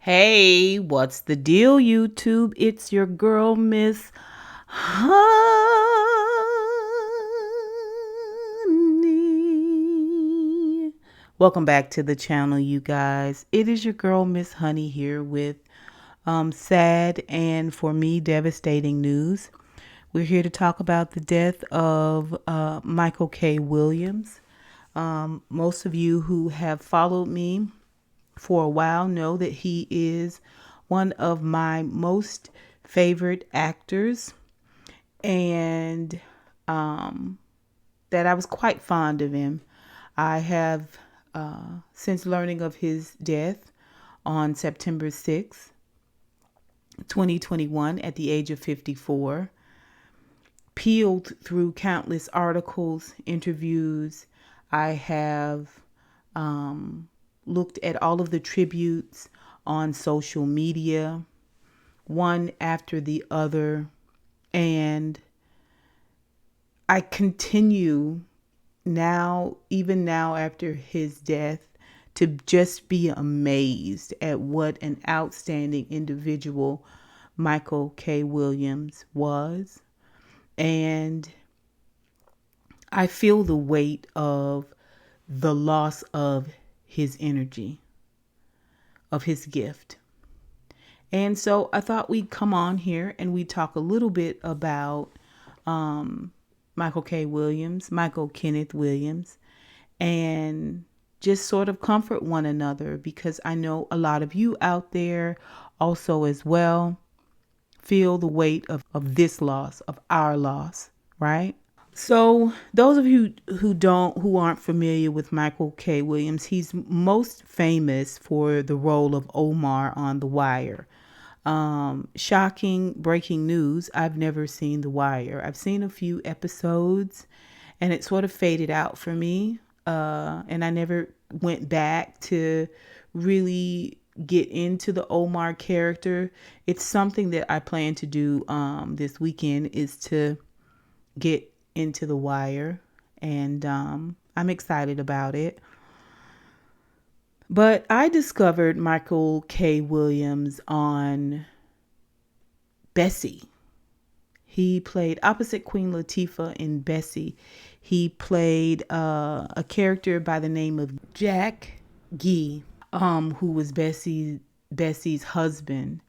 Hey, what's the deal, YouTube? It's your girl, Miss Honey. Welcome back to the channel, you guys. It is your girl, Miss Honey, here with sad and, for me, devastating news. We're here to talk about the death of Michael K. Williams. Most of you who have followed me for a while know that he is one of my most favorite actors, and that I was quite fond of him. I have, since learning of his death on September 6th, 2021, at the age of 54, peeled through countless articles, interviews. I have looked at all of the tributes on social media, one after the other, and I continue now, even now after his death, to just be amazed at what an outstanding individual Michael K. Williams was. And I feel the weight of the loss of his energy, of his gift. And so I thought we'd come on here and we'd talk a little bit about Michael K. Williams, Michael Kenneth Williams, and just sort of comfort one another, because I know a lot of you out there also as well feel the weight of this loss, of our loss, right? So those of you who aren't familiar with Michael K. Williams, he's most famous for the role of Omar on The Wire. Shocking breaking news. I've never seen The Wire. I've seen a few episodes and it sort of faded out for me. And I never went back to really get into the Omar character. It's something that I plan to do this weekend, is to get into The Wire, and I'm excited about it. But I discovered Michael K. Williams on Bessie. He played opposite Queen Latifah in Bessie. He played a character by the name of Jack Gee, who was Bessie's husband.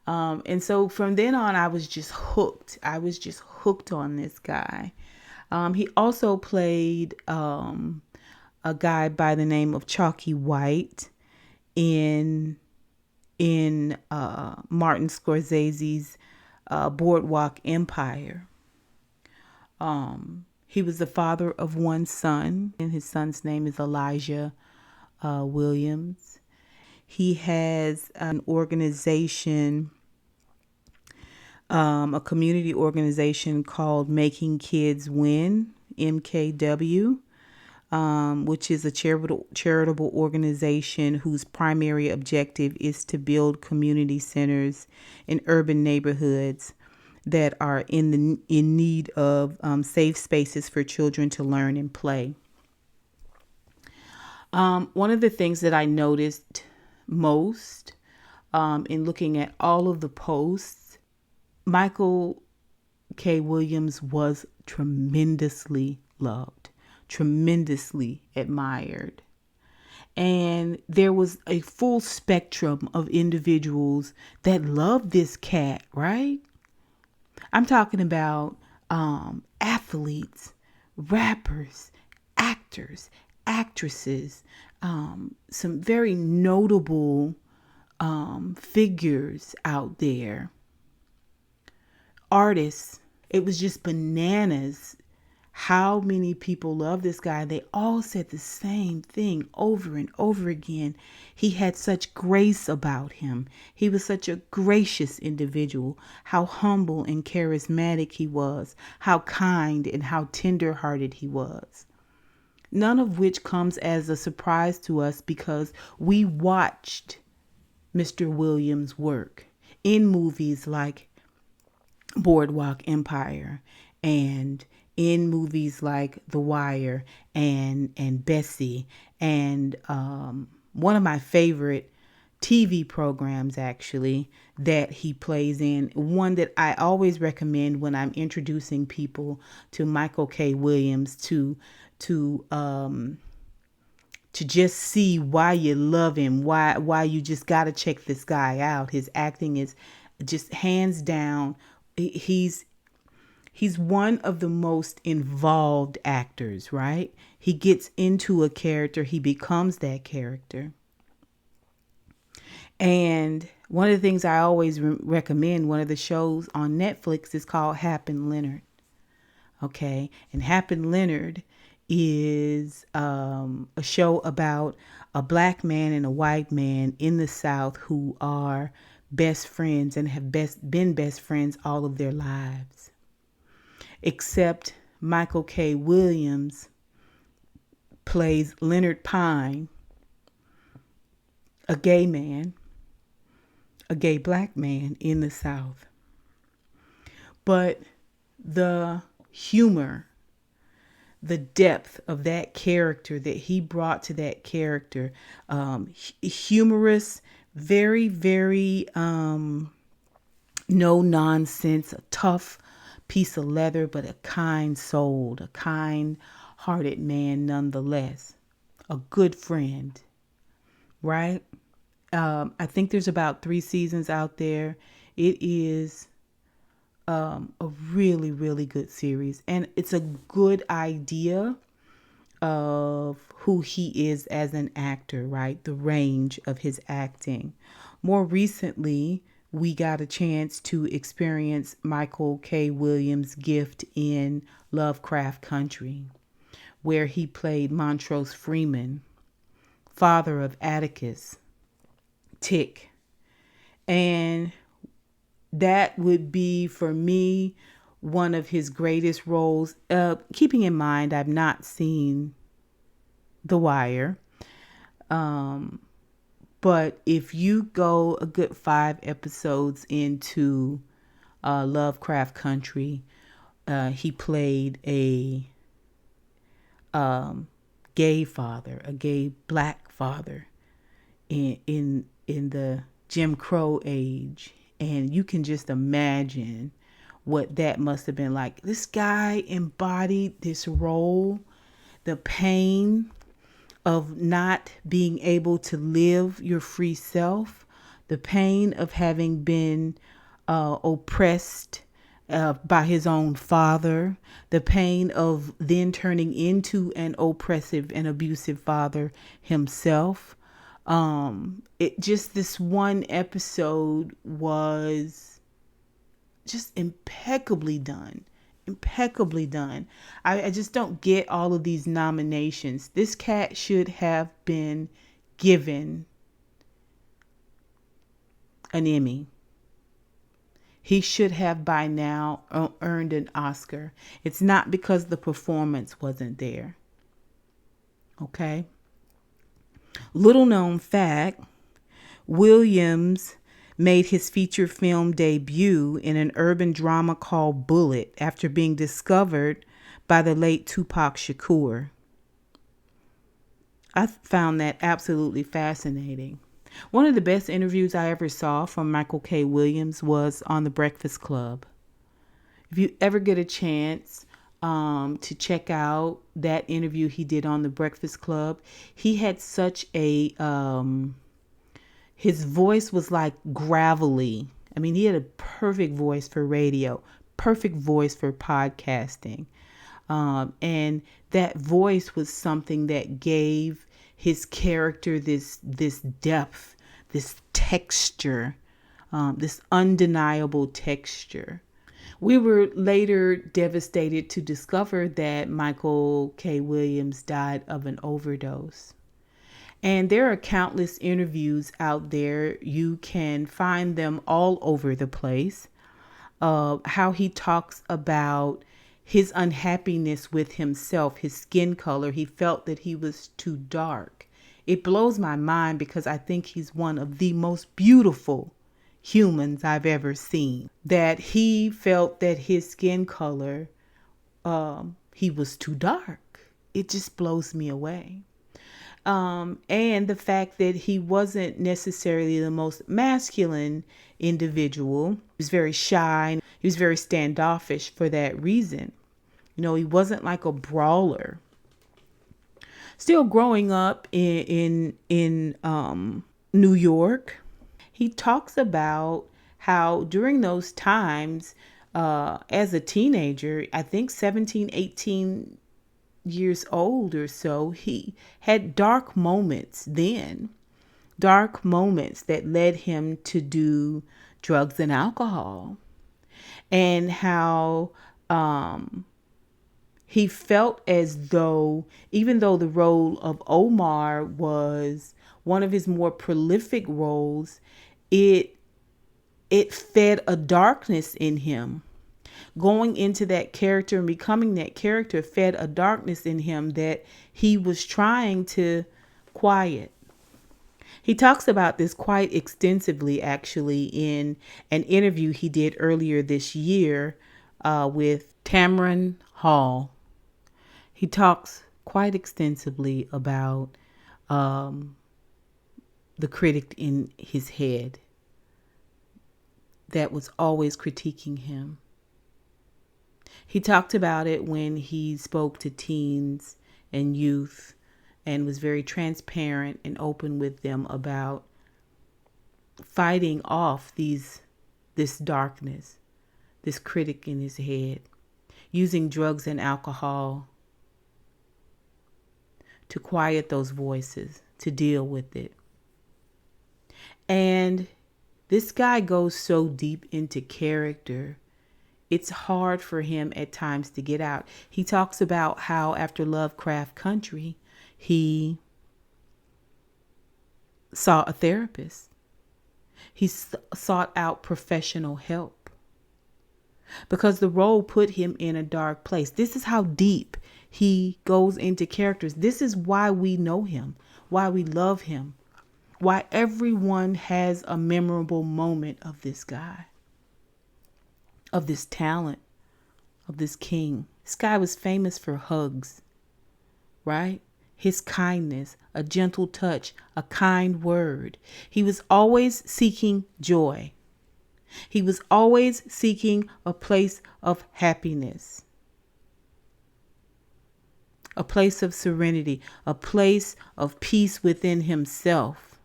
And so from then on, I was just hooked. I was just hooked on this guy. He also played a guy by the name of Chalky White in Martin Scorsese's Boardwalk Empire. He was the father of one son, and his son's name is Elijah Williams. He has an organization, a community organization called Making Kids Win, MKW, which is a charitable organization whose primary objective is to build community centers in urban neighborhoods that are in need of safe spaces for children to learn and play. One of the things that I noticed most in looking at all of the posts, Michael K. Williams was tremendously loved, tremendously admired. And there was a full spectrum of individuals that loved this cat, right? I'm talking about athletes, rappers, actors, actresses, some very notable figures out there, artists. It was just bananas how many people love this guy. They all said the same thing over and over again. He had such grace about him. He was such a gracious individual. How humble and charismatic he was. How kind and how tender-hearted he was. None of which comes as a surprise to us, because we watched Mr. Williams work in movies like Boardwalk Empire, and in movies like The Wire and Bessie, and one of my favorite TV programs actually that he plays in. One that I always recommend when I'm introducing people to Michael K. Williams to just see why you love him, why you just got to check this guy out. His acting is just hands down. He's one of the most involved actors, right? He gets into a character, he becomes that character. And one of the things I always recommend, one of the shows on Netflix is called Happen Leonard. Okay. And Happen Leonard is a show about a black man and a white man in the South who are best friends and have been best friends all of their lives. Except Michael K. Williams plays Leonard Pine, a gay man, a gay black man in the South. But the humor, the depth of that character that he brought to that character, humorous, very, very no nonsense, a tough piece of leather, but a kind-souled, a kind-hearted man nonetheless, a good friend, right? I think there's about 3 seasons out there. It is a really, really good series. And it's a good idea of who he is as an actor, right? The range of his acting. More recently, we got a chance to experience Michael K. Williams' gift in Lovecraft Country, where he played Montrose Freeman, father of Atticus Tick. And that would be, for me, one of his greatest roles. Keeping in mind, I've not seen The Wire. But if you go a good 5 episodes into Lovecraft Country, he played a gay father, a gay black father in the Jim Crow age. And you can just imagine what that must have been like. This guy embodied this role, the pain of not being able to live your free self, the pain of having been oppressed by his own father, the pain of then turning into an oppressive and abusive father himself. This one episode was just impeccably done. I just don't get all of these nominations. This cat should have been given an Emmy. He should have by now earned an Oscar. It's not because the performance wasn't there. Okay. Little known fact, Williams made his feature film debut in an urban drama called Bullet after being discovered by the late Tupac Shakur. I found that absolutely fascinating. One of the best interviews I ever saw from Michael K. Williams was on The Breakfast Club. If you ever get a chance to check out that interview he did on The Breakfast Club, he had such a... his voice was like gravelly. I mean, he had a perfect voice for radio, perfect voice for podcasting. And that voice was something that gave his character this depth, this texture, this undeniable texture. We were later devastated to discover that Michael K. Williams died of an overdose. And there are countless interviews out there. You can find them all over the place. How he talks about his unhappiness with himself, his skin color. He felt that he was too dark. It blows my mind because I think he's one of the most beautiful humans I've ever seen. That he felt that his skin color, he was too dark. It just blows me away. And the fact that he wasn't necessarily the most masculine individual. He was very shy. He was very standoffish for that reason. He wasn't like a brawler. Still growing up in New York, he talks about how during those times, as a teenager, I think 17, 18 years old or so, he had dark moments then, dark moments that led him to do drugs and alcohol, and how he felt as though, even though the role of Omar was one of his more prolific roles, it fed a darkness in him. Going into that character and becoming that character fed a darkness in him that he was trying to quiet. He talks about this quite extensively, actually, in an interview he did earlier this year with Tamron Hall. He talks quite extensively about the critic in his head that was always critiquing him. He talked about it when he spoke to teens and youth and was very transparent and open with them about fighting off this darkness, this critic in his head, using drugs and alcohol to quiet those voices, to deal with it. And this guy goes so deep into character, it's hard for him at times to get out. He talks about how after Lovecraft Country, he saw a therapist. He sought out professional help because the role put him in a dark place. This is how deep he goes into characters. This is why we know him, why we love him, why everyone has a memorable moment of this guy, of this talent, of this king. This guy was famous for hugs, right? His kindness, a gentle touch, a kind word. He was always seeking joy. He was always seeking a place of happiness, a place of serenity, a place of peace within himself.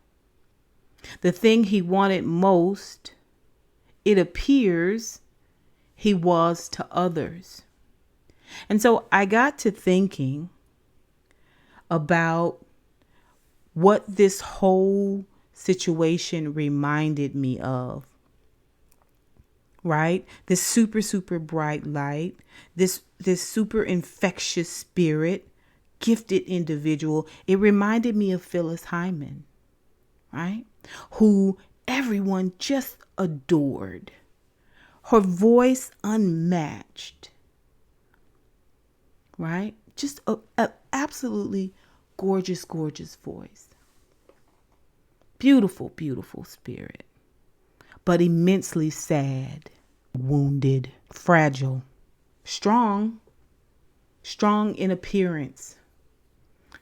The thing he wanted most, it appears, he was to others. And so I got to thinking about what this whole situation reminded me of, right? This super, super bright light, this super infectious spirit, gifted individual. It reminded me of Phyllis Hyman, right? Who everyone just adored. Her voice unmatched, right? Just a absolutely gorgeous, gorgeous voice. Beautiful, beautiful spirit, but immensely sad, wounded, fragile, strong in appearance,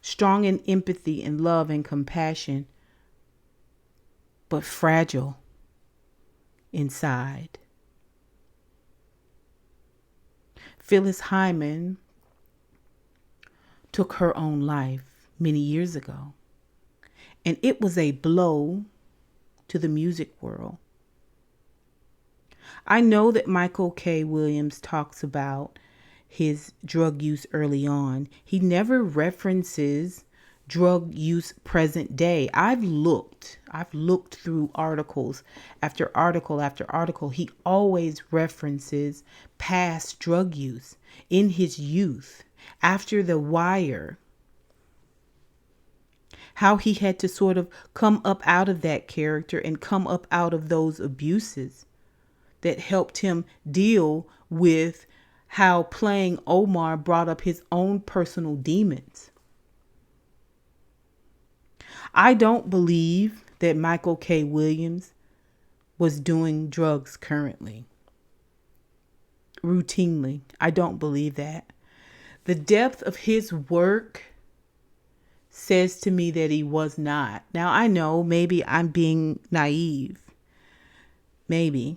strong in empathy and love and compassion, but fragile inside. Phyllis Hyman took her own life many years ago, and it was a blow to the music world. I know that Michael K. Williams talks about his drug use early on. He never references drug use present day. I've looked through articles after article after article. He always references past drug use in his youth, after The Wire, how he had to sort of come up out of that character and come up out of those abuses that helped him deal with how playing Omar brought up his own personal demons. I don't believe that Michael K. Williams was doing drugs currently, routinely. I don't believe that. The depth of his work says to me that he was not. Now, I know maybe I'm being naive. Maybe.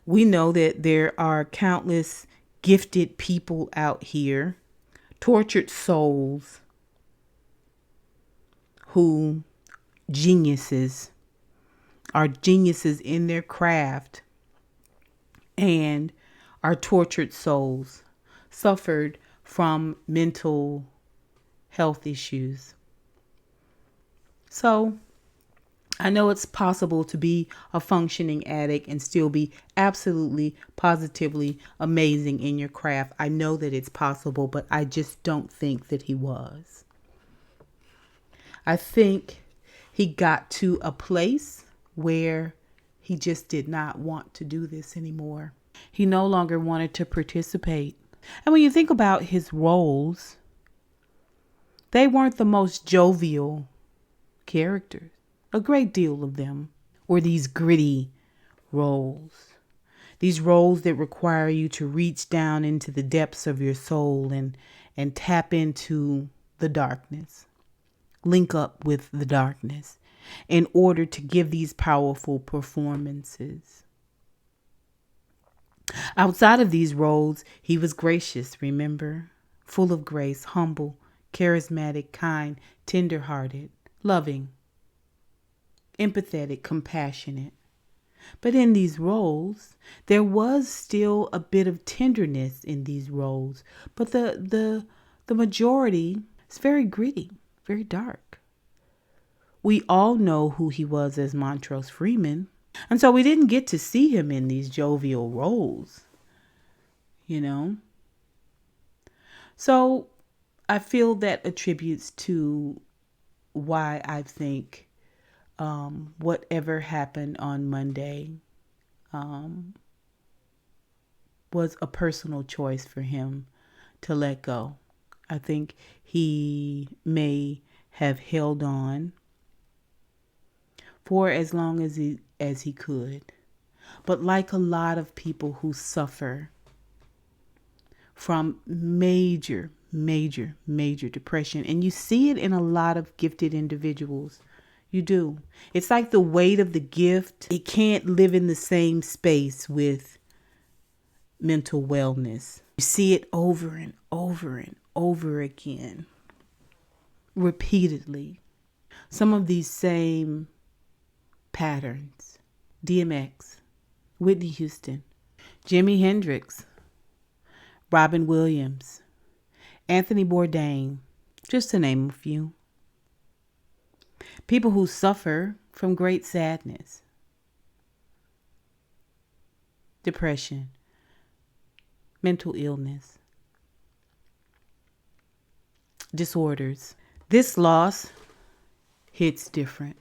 We know that there are countless gifted people out here, tortured souls who are geniuses in their craft, and our tortured souls suffered from mental health issues. So I know it's possible to be a functioning addict and still be absolutely, positively amazing in your craft. I know that it's possible, but I just don't think that he was. I think he got to a place where he just did not want to do this anymore. He no longer wanted to participate. And when you think about his roles, they weren't the most jovial characters. A great deal of them were these gritty roles. These roles that require you to reach down into the depths of your soul and tap into the darkness. Link up with the darkness in order to give these powerful performances. Outside of these roles, he was gracious, remember? Full of grace, humble, charismatic, kind, tender-hearted, loving, empathetic, compassionate. But in these roles, there was still a bit of tenderness in these roles. But the majority is very gritty, very dark. We all know who he was as Montrose Freeman. And so we didn't get to see him in these jovial roles, you know. So I feel that attributes to why I think whatever happened on Monday was a personal choice for him to let go. I think he may have held on for as long as he could. But like a lot of people who suffer from major depression, and you see it in a lot of gifted individuals, you do. It's like the weight of the gift. It can't live in the same space with mental wellness. You see it over and over and over again, repeatedly. Some of these same patterns. DMX, Whitney Houston, Jimi Hendrix, Robin Williams, Anthony Bourdain, just to name a few. People who suffer from great sadness, depression, mental illness, disorders. This loss hits different.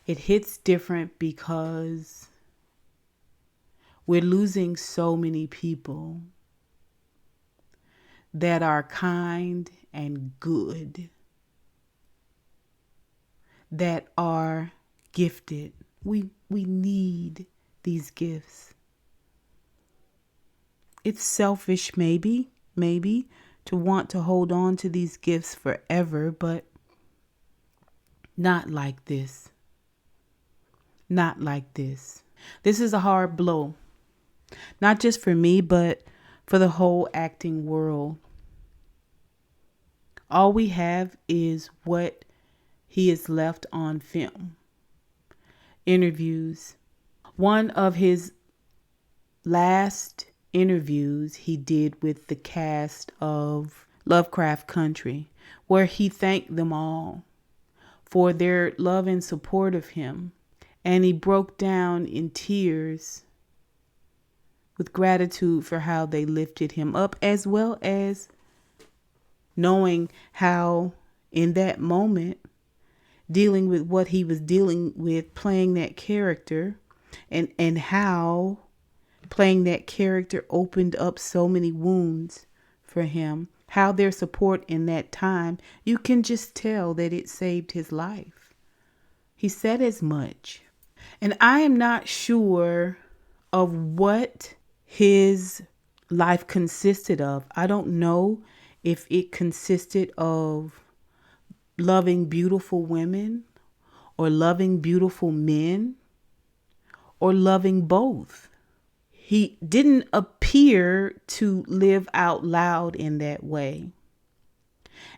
It hits different because we're losing so many people that are kind and good, that are gifted. We need these gifts. It's selfish, maybe, to want to hold on to these gifts forever, but not like this. Not like this. This is a hard blow, not just for me, but for the whole acting world. All we have is what he has left on film. Interviews. One of his last interviews he did with the cast of Lovecraft Country, where he thanked them all for their love and support of him. And he broke down in tears with gratitude for how they lifted him up, as well as knowing how in that moment, dealing with what he was dealing with, playing that character, and how playing that character opened up so many wounds for him, how their support in that time, you can just tell that it saved his life. He said as much. And I am not sure of what his life consisted of. I don't know if it consisted of loving beautiful women or loving beautiful men or loving both. He didn't appear to live out loud in that way.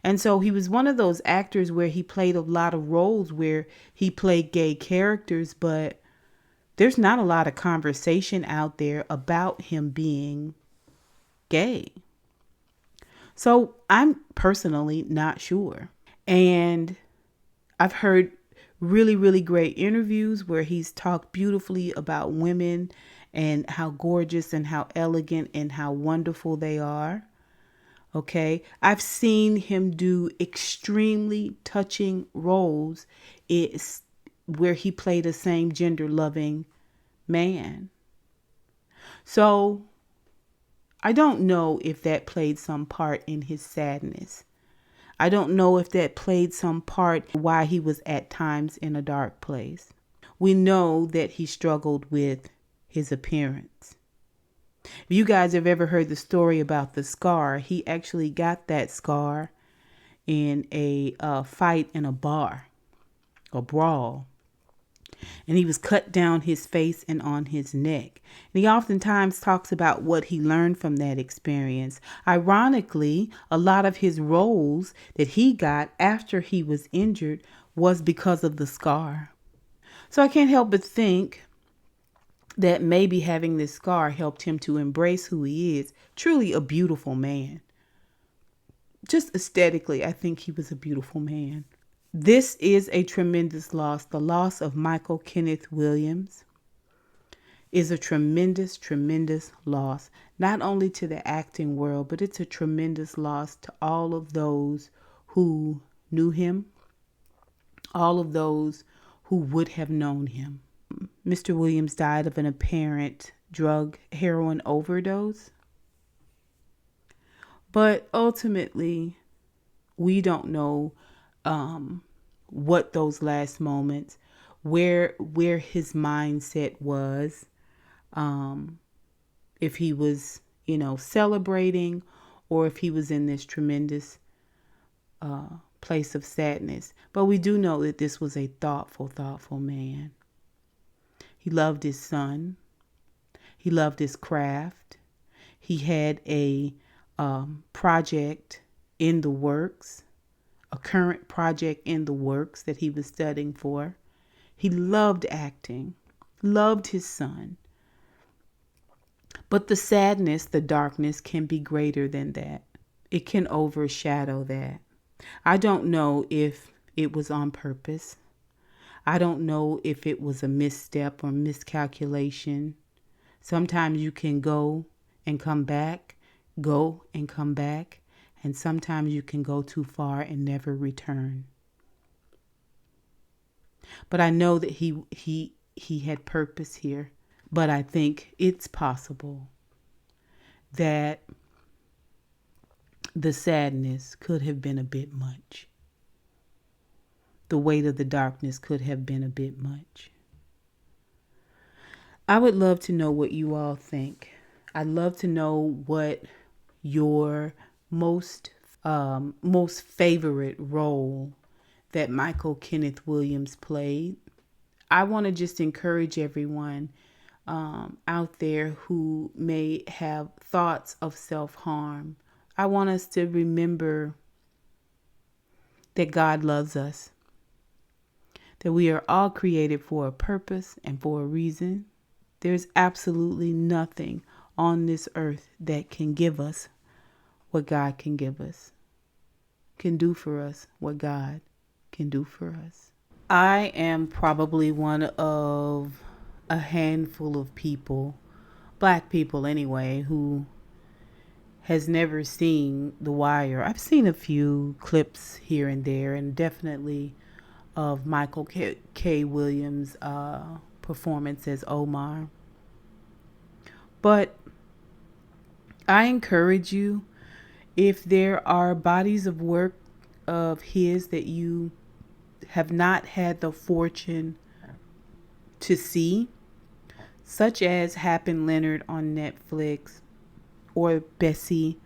And so he was one of those actors where he played a lot of roles where he played gay characters, but there's not a lot of conversation out there about him being gay. So I'm personally not sure. And I've heard really, really great interviews where he's talked beautifully about women and how gorgeous and how elegant and how wonderful they are. Okay. I've seen him do extremely touching roles where he played a same gender loving man. So I don't know if that played some part in his sadness. I don't know if that played some part why he was at times in a dark place. We know that he struggled with his appearance. If you guys have ever heard the story about the scar, he actually got that scar in a fight in a bar, a brawl. And he was cut down his face and on his neck. And he oftentimes talks about what he learned from that experience. Ironically, a lot of his roles that he got after he was injured was because of the scar. So I can't help but think that maybe having this scar helped him to embrace who he is, truly a beautiful man. Just aesthetically, I think he was a beautiful man. This is a tremendous loss. The loss of Michael Kenneth Williams is a tremendous, tremendous loss, not only to the acting world, but it's a tremendous loss to all of those who knew him, all of those who would have known him. Mr. Williams died of an apparent drug heroin overdose. But ultimately, we don't know what those last moments, where his mindset was, if he was, celebrating, or if he was in this tremendous place of sadness. But we do know that this was a thoughtful man. He loved his son. He loved his craft. He had a project in the works, a current project in the works that he was studying for. He loved acting, loved his son. But the sadness, the darkness can be greater than that. It can overshadow that. I don't know if it was on purpose. I don't know if it was a misstep or miscalculation. Sometimes you can go and come back, and sometimes you can go too far and never return. But I know that he had purpose here. But I think it's possible that the sadness could have been a bit much. The weight of the darkness could have been a bit much. I would love to know what you all think. I'd love to know what your most favorite role that Michael Kenneth Williams played. I want to just encourage everyone out there who may have thoughts of self-harm. I want us to remember that God loves us, that we are all created for a purpose and for a reason. There's absolutely nothing on this earth that can give us what God can give us, can do for us what God can do for us. I am probably one of a handful of people, Black people anyway, who has never seen The Wire. I've seen a few clips here and there, and definitely of Michael K. Williams' performance as Omar. But I encourage you, if there are bodies of work of his that you have not had the fortune to see, such as Hap and Leonard on Netflix, or Bessie,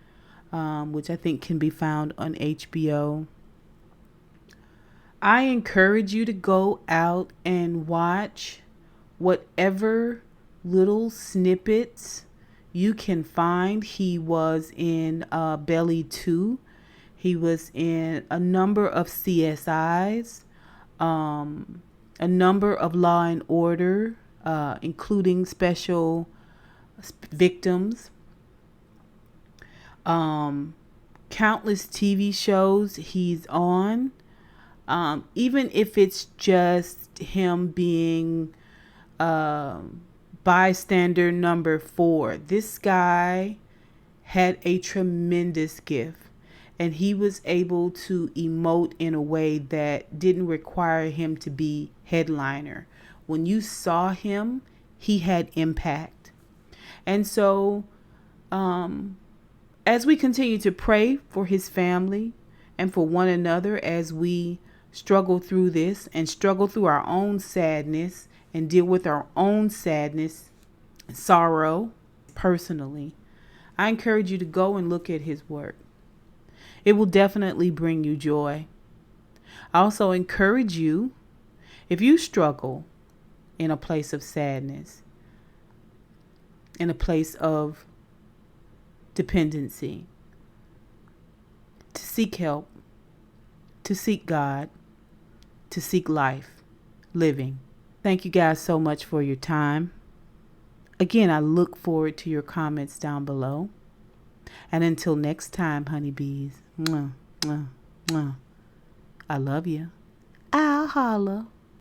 which I think can be found on HBO. I encourage you to go out and watch whatever little snippets you can find. He was in Belly 2. He was in a number of CSIs, a number of Law and Order, including Special Victims, countless TV shows he's on. Even if it's just him being bystander number 4, this guy had a tremendous gift, and he was able to emote in a way that didn't require him to be headliner. When you saw him, he had impact. And so, as we continue to pray for his family and for one another, as we struggle through this and struggle through our own sadness and deal with our own sadness, sorrow personally, I encourage you to go and look at his work. It will definitely bring you joy. I also encourage you, if you struggle in a place of sadness, in a place of dependency, to seek help, to seek God, to seek life, living. Thank you guys so much for your time. Again, I look forward to your comments down below. And until next time, honeybees, mwah, mwah, mwah. I love you. I'll holla.